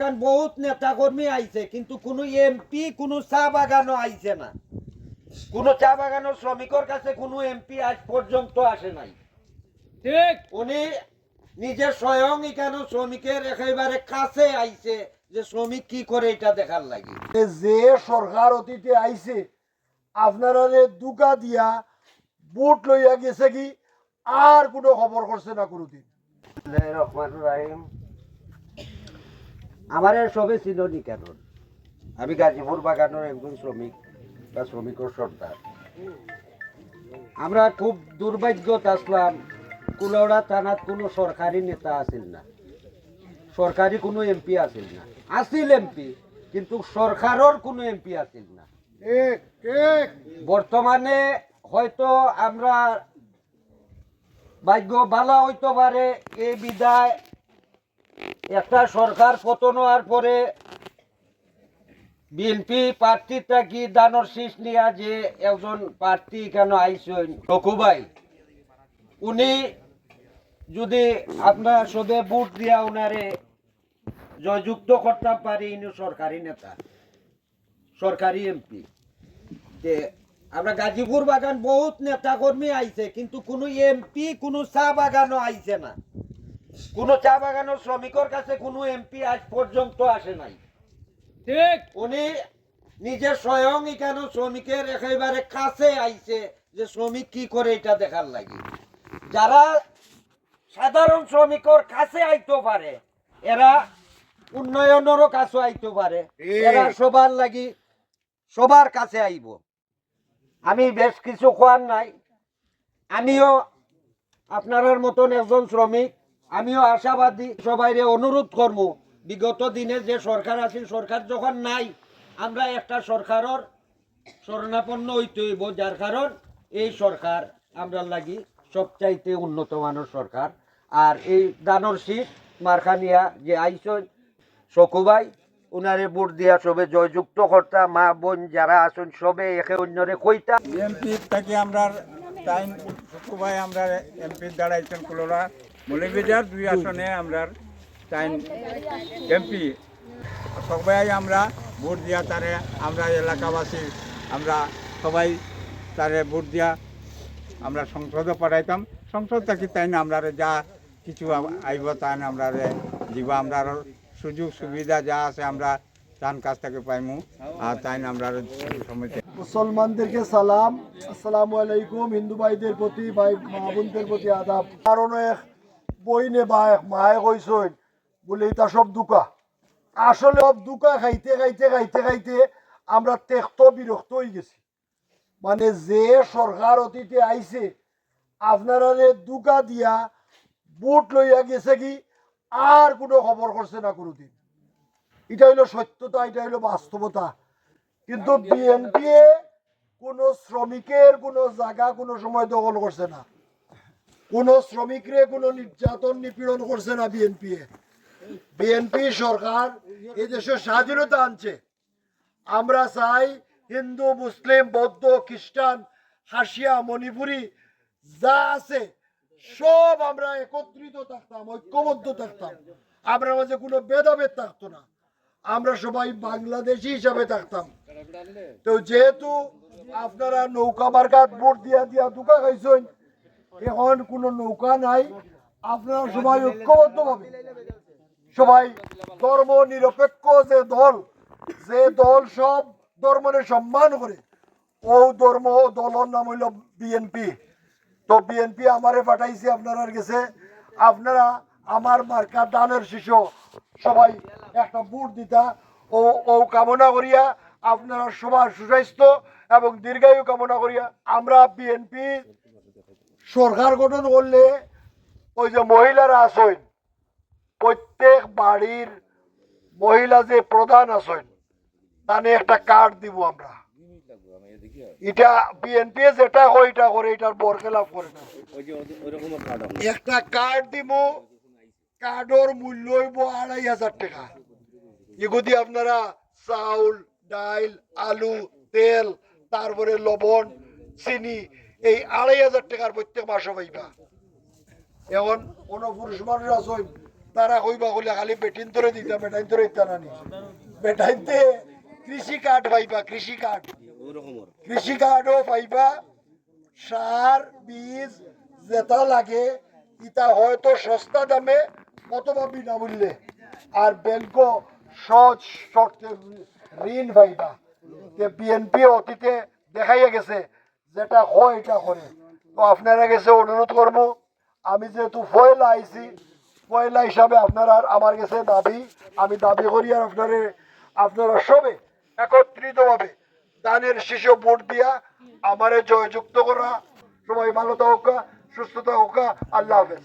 বহুত নেতা কর্মী আইছে কিন্তু কোনো এমপি কোনো চা বাগানও আইছে না। কোনো চা বাগানের শ্রমিকের কাছে কোনো এমপি আজ পর্যন্ত আসে নাই। ঠিক উনি নিজে স্বয়ং এখানে শ্রমিকের একেবারে কাছে আইছে যে শ্রমিক কি করে এটা দেখার লাগে। যে সরকার অতীতে আইছে আপনারা দুকা দিয়া বুট লইয়া গেছে কি আর কোনো খবর করছে না কোনোদিন। আমার সবে ছিল নি কেন, আমি গাজীপুর বাগানের একজন শ্রমিক বা শ্রমিকের সর্দার। আমরা খুব দুর্ভাগ্যত আসলাম, কুলাউড়া থানাত কোনো সরকারি নেতা আসিল না, সরকারি কোনো এমপি আসিল না। আসিল এমপি কিন্তু সরকারের কোনো এমপি আসিল না। বর্তমানে হয়তো আমরা ভাগ্য ভালো হইতে পারে এই বিদায় একটা সরকার পতন হওয়ার পরে বিএনপি প্রার্থীটা কি দানর শীষ নিয়ে যে একজন প্রার্থী কেন আইসেন টকুবাই, উনি যদি আমরা সবে ভোট দিয়া উনারে জয়যুক্ত করতে পারি, ইনি সরকারি নেতা, সরকারি এমপি। আমরা গাজীপুর বাগান বহুত নেতা কর্মী আইছে কিন্তু কোনো এমপি কোনো চা বাগানও আইছে না। কোনো চা বাগানের শ্রমিকের কাছে কোনো এমপি আজ পর্যন্ত আসে নাই। ঠিক উনি নিজে স্বয়ং এখানে শ্রমিকের একেবারে কাছে আইছে যে শ্রমিক কি করে এটা দেখার লাগে। যারা সাধারণ শ্রমিকের কাছে আইতে পারে এরা উন্নয়নেরও কাছে আইতে পারে, এরা সবার লাগি সবার কাছে আইব। আমি বেশ কিছু কোয়ার নাই, আমিও আপনার মতন একজন শ্রমিক, আমিও আশাবাদী। সবাই অনুরোধ করবো বিগত দিনে যে সরকার আছে সরকার যখন নাই আমরা একটা সরকারের শরণাপন্ন হইতে হইব, যার কারণ এই সরকার আমরা লাগি সবচাইতে উন্নত মানের সরকার। আর এই দানর শীষ মারখানিয়া যে আইসন শকুবাই, উনারে ভোট দিয়া সবে জয়যুক্ত কর্তা মা বোন যারা আছেন সবে একে অন্যরে কইতা। এমপি থেকে আমরা টাইম শকুবাই আমরা এমপি দাঁড়াইছেন কুলোরা মৌলভীবাজার 2 আসনে আমরা টাইম এমপি সবাই আমরা ভোট দিয়া তারে আমরা এলাকাবাসী আমরা সবাই তারে ভোট দিয়া আমরা সংসদে পাঠাইতাম। সংসদ থাকি তাই না আমরা যা কিছু আইব তাই না আমরা দিব, আমরা সুযোগ সুবিধা যা আছে আমরা তার কাছ থেকে পাইমু আর তাই না আমরা সময়। মুসলমানদেরকে সালাম, আসসালামু আলাইকুম। হিন্দু ভাইদের প্রতি, ভাই মা বোনদের প্রতি আদাব। কারণ এক বইনে বা এক মায়ে কইসইন বলে এটা সব দুকা। আসলে সব দুকা খাইতে খাইতে খাইতে খাইতে আমরা তেক্ত বিরক্ত হয়ে গেছি। মানে যে সরকার অতীতে আইছে আপনারা দুকা দিয়া বুট লইয়া গেছে কি আর কোনো খবর করছে না কোনোদিন। এটা হইলো সত্যতা, এটা হইলো বাস্তবতা। কিন্তু বিএনপি কোনো শ্রমিকের কোনো জায়গা কোনো সময় দখল করছে না, কোনো শ্রমিকরে কোনো নির্যাতন নিপীড়ন করছে না। বিএনপি সরকার এই দেশের স্বাধীনতা আনছে। আমরা চাই হিন্দু মুসলিম বৌদ্ধ খ্রিস্টান হাসিয়া মণিপুরি যা আছে সব আমরা একত্রিত থাকতাম, ঐক্যবদ্ধ থাকতাম, আমরা মাঝে কোনো ভেদাভেদ থাকতো না, আমরা সবাই বাংলাদেশি হিসাবে থাকতাম। তো যেহেতু আপনারা নৌকা মার্কাত ভোট দিয়া দিয়া দুকা খাইছেন, এখন কোনো নৌকা নাই, আপনারা সবাই ঐক্যবদ্ধ ভাবে সবাই ধর্ম নিরপেক্ষ যে দল সব ধর্মের সম্মান করে ও ধর্ম দলের নাম হইল বিএনপি। তো বিএনপি আমারে পাঠাইছে আপনার গেছে, আপনারা আমার মার্কা দানের শিশু সবাই একটা ভোট দিতা ও কামনা করিয়া আপনারা সবার সুস্বাস্থ্য এবং দীর্ঘায়ু কামনা করিয়া আমরা বিএনপি সরকার গঠন করলে ওই যে মহিলারা আছেন প্রত্যেক বাড়ির মহিলা যে প্রধান আছেন তানে একটা কার্ড দিব আমরা। এটা বিএনপি যেটা হয় এটা করে, এটার বরখেলাপ করে না। একটা কার্ড দিব, কার্ডের মূল্য হইব 2500 টাকা। এগুলি আপনারা চাউল ডাইল আলু তেল তারপরে লবণ চিনি এই 2500 টাকার প্রত্যেক মাসে পাইবা। এখন কোন পুরুষ মানুষ আছেন তারা কইবা বলে খালি বেটিন ধরে দিতা বেটাইন ধরে দিতা না নি বেটাইতে কৃষি কার্ড পাইবা কৃষি কার্ডও পাইবা সার বীজ যেটা লাগে ইটা হয়তো সস্তা দামে অথবা বিনামূল্যে আর ব্যাংকও সহজ শর্তে ঋণ পাইবা বিএনপি অতীতে দেখাইয়া গেছে যেটা হয় এটা করে তো আপনারা কাছে অনুরোধ করবো আমি যেহেতু পয়লা আইছি পয়লা হিসাবে আপনারা আমার কাছে দাবি আমি দাবি করি আর আপনারা সবে একত্রিতভাবে দানের শীর্ষে ভোট দিয়া আমারে জয়যুক্ত করা সবাই ভালো থাকুক সুস্থ থাকুক আল্লাহ হাফেজ।